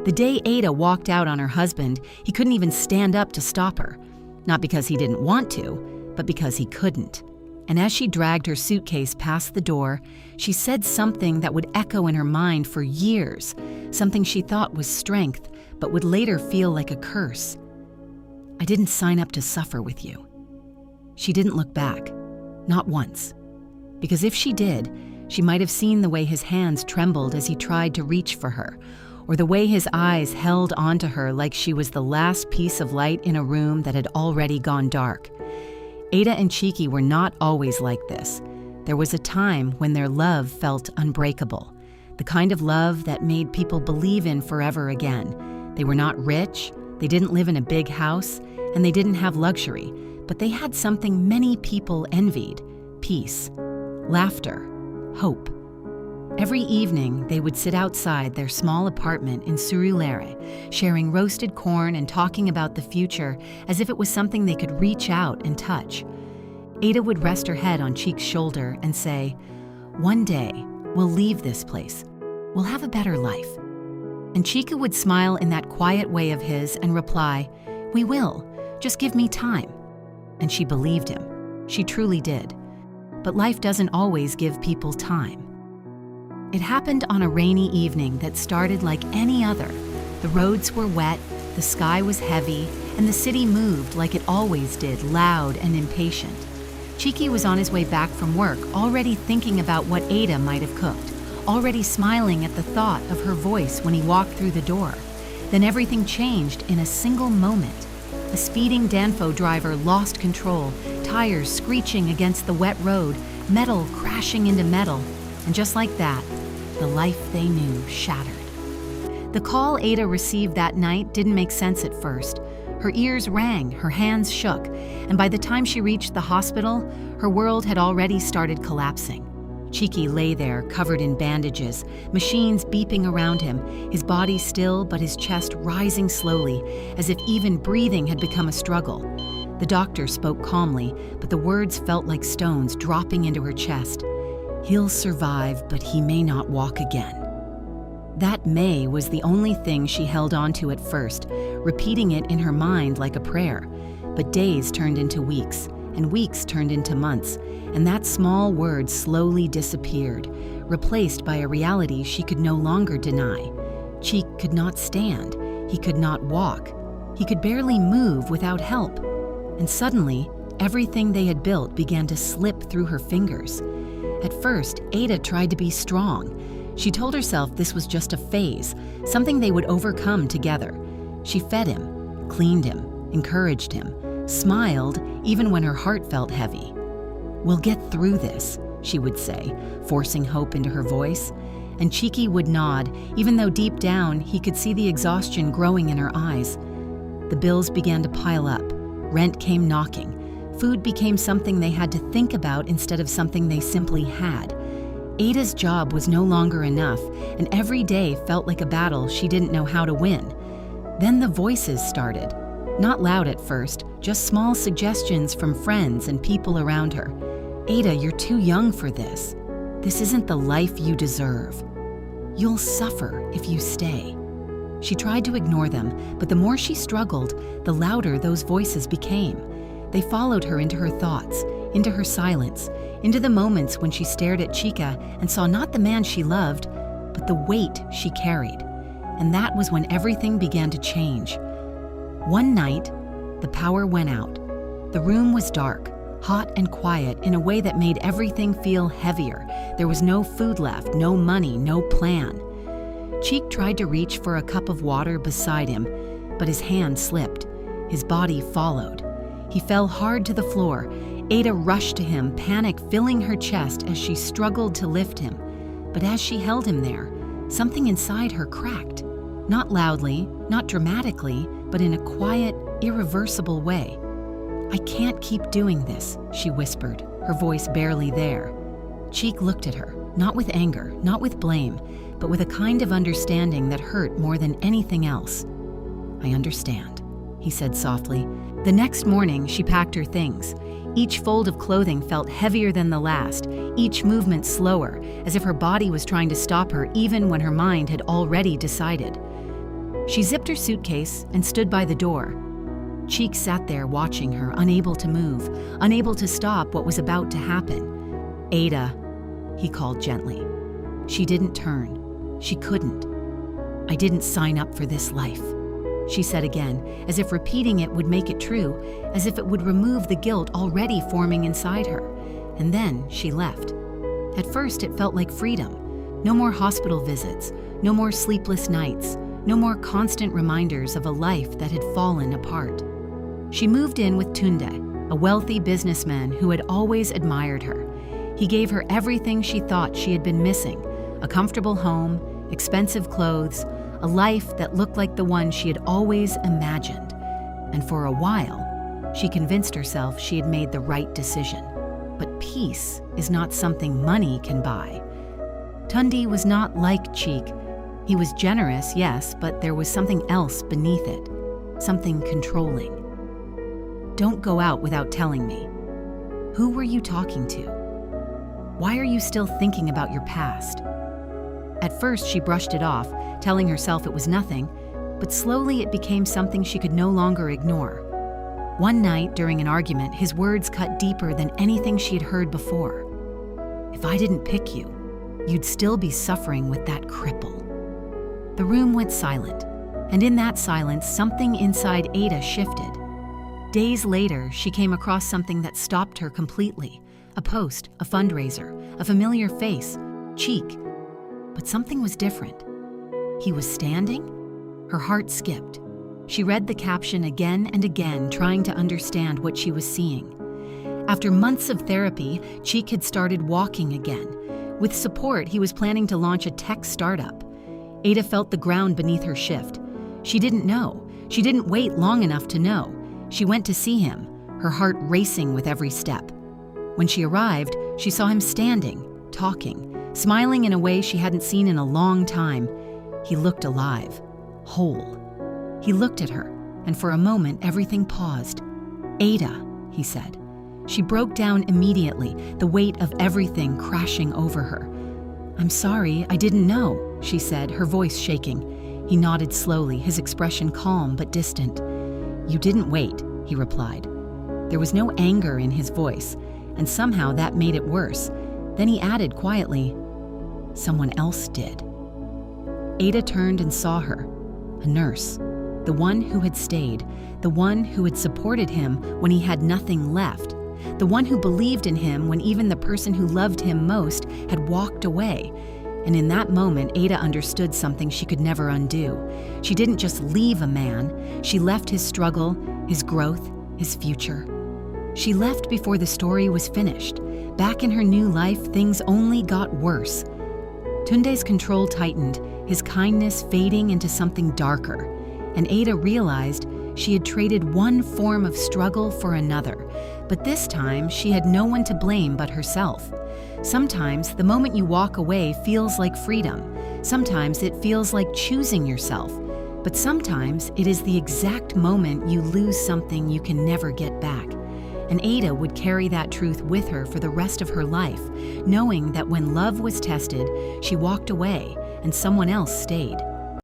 The day Ada walked out on her husband, he couldn't even stand up to stop her. Not because he didn't want to, but because he couldn't. And as she dragged her suitcase past the door, she said something that would echo in her mind for years, something she thought was strength, but would later feel like a curse. "I didn't sign up to suffer with you." She didn't look back, not once. Because if she did, she might have seen the way his hands trembled as he tried to reach for her, or the way his eyes held onto her like she was the last piece of light in a room that had already gone dark. Ada and Cheeky were not always like this. There was a time when their love felt unbreakable, the kind of love that made people believe in forever again. They were not rich, they didn't live in a big house, and they didn't have luxury, but they had something many people envied: peace, laughter, hope. Every evening, they would sit outside their small apartment in Surulere, sharing roasted corn and talking about the future as if it was something they could reach out and touch. Ada would rest her head on Cheek's shoulder and say, "One day, we'll leave this place. We'll have a better life." And Chika would smile in that quiet way of his and reply, "We will. Just give me time." And she believed him. She truly did. But life doesn't always give people time. It happened on a rainy evening that started like any other. The roads were wet, the sky was heavy, and the city moved like it always did, loud and impatient. Cheeky was on his way back from work, already thinking about what Ada might have cooked, already smiling at the thought of her voice when he walked through the door. Then everything changed in a single moment. A speeding Danfo driver lost control, tires screeching against the wet road, metal crashing into metal, and just like that, the life they knew shattered. The call Ada received that night didn't make sense at first. Her ears rang, her hands shook, and by the time she reached the hospital, her world had already started collapsing. Cheeky lay there, covered in bandages, machines beeping around him, his body still but his chest rising slowly, as if even breathing had become a struggle. The doctor spoke calmly, but the words felt like stones dropping into her chest. "He'll survive, but he may not walk again." That "may" was the only thing she held on to at first, repeating it in her mind like a prayer. But days turned into weeks, and weeks turned into months, and that small word slowly disappeared, replaced by a reality she could no longer deny. Cheek could not stand, he could not walk, he could barely move without help. And suddenly, everything they had built began to slip through her fingers. At first, Ada tried to be strong. She told herself this was just a phase, something they would overcome together. She fed him, cleaned him, encouraged him, smiled even when her heart felt heavy. "We'll get through this," she would say, forcing hope into her voice. And Cheeky would nod, even though deep down he could see the exhaustion growing in her eyes. The bills began to pile up. Rent came knocking. Food became something they had to think about instead of something they simply had. Ada's job was no longer enough, and every day felt like a battle she didn't know how to win. Then the voices started. Not loud at first, just small suggestions from friends and people around her. "Ada, you're too young for this. This isn't the life you deserve. You'll suffer if you stay." She tried to ignore them, but the more she struggled, the louder those voices became. They followed her into her thoughts, into her silence, into the moments when she stared at Chika and saw not the man she loved, but the weight she carried. And that was when everything began to change. One night, the power went out. The room was dark, hot and quiet in a way that made everything feel heavier. There was no food left, no money, no plan. Cheek tried to reach for a cup of water beside him, but his hand slipped. His body followed. He fell hard to the floor. Ada rushed to him, panic filling her chest as she struggled to lift him. But as she held him there, something inside her cracked. Not loudly, not dramatically, but in a quiet, irreversible way. "I can't keep doing this," she whispered, her voice barely there. Cheek looked at her, not with anger, not with blame, but with a kind of understanding that hurt more than anything else. "I understand," he said softly. The next morning, she packed her things. Each fold of clothing felt heavier than the last, each movement slower, as if her body was trying to stop her even when her mind had already decided. She zipped her suitcase and stood by the door. Cheek sat there watching her, unable to move, unable to stop what was about to happen. "Ada," he called gently. She didn't turn. She couldn't. "I didn't sign up for this life," she said again, as if repeating it would make it true, as if it would remove the guilt already forming inside her. And then she left. At first, it felt like freedom. No more hospital visits, no more sleepless nights, no more constant reminders of a life that had fallen apart. She moved in with Tunde, a wealthy businessman who had always admired her. He gave her everything she thought she had been missing: a comfortable home, expensive clothes, a life that looked like the one she had always imagined. And for a while, she convinced herself she had made the right decision. But peace is not something money can buy. Tunde was not like Cheek. He was generous, yes, but there was something else beneath it, something controlling. "Don't go out without telling me. Who were you talking to? Why are you still thinking about your past?" At first, she brushed it off, telling herself it was nothing, but slowly it became something she could no longer ignore. One night, during an argument, his words cut deeper than anything she had heard before. "If I didn't pick you, you'd still be suffering with that cripple." The room went silent, and in that silence, something inside Ada shifted. Days later, she came across something that stopped her completely. A post, a fundraiser, a familiar face, Cheek. But something was different. He was standing? Her heart skipped. She read the caption again and again, trying to understand what she was seeing. After months of therapy, Cheek had started walking again. With support, he was planning to launch a tech startup. Ada felt the ground beneath her shift. She didn't know. She didn't wait long enough to know. She went to see him, her heart racing with every step. When she arrived, she saw him standing, talking, smiling in a way she hadn't seen in a long time. He looked alive, whole. He looked at her, and for a moment everything paused. "Ada," he said. She broke down immediately, the weight of everything crashing over her. "I'm sorry, I didn't know," she said, her voice shaking. He nodded slowly, his expression calm but distant. "You didn't wait," he replied. There was no anger in his voice, and somehow that made it worse. Then he added quietly, "Someone else did." Ada turned and saw her, a nurse, the one who had stayed, the one who had supported him when he had nothing left, the one who believed in him when even the person who loved him most had walked away. And in that moment, Ada understood something she could never undo. She didn't just leave a man, she left his struggle, his growth, his future. She left before the story was finished. Back in her new life, things only got worse. Tunde's control tightened, his kindness fading into something darker. And Ada realized she had traded one form of struggle for another. But this time, she had no one to blame but herself. Sometimes, the moment you walk away feels like freedom. Sometimes it feels like choosing yourself. But sometimes, it is the exact moment you lose something you can never get back. And Ada would carry that truth with her for the rest of her life, knowing that when love was tested, she walked away and someone else stayed.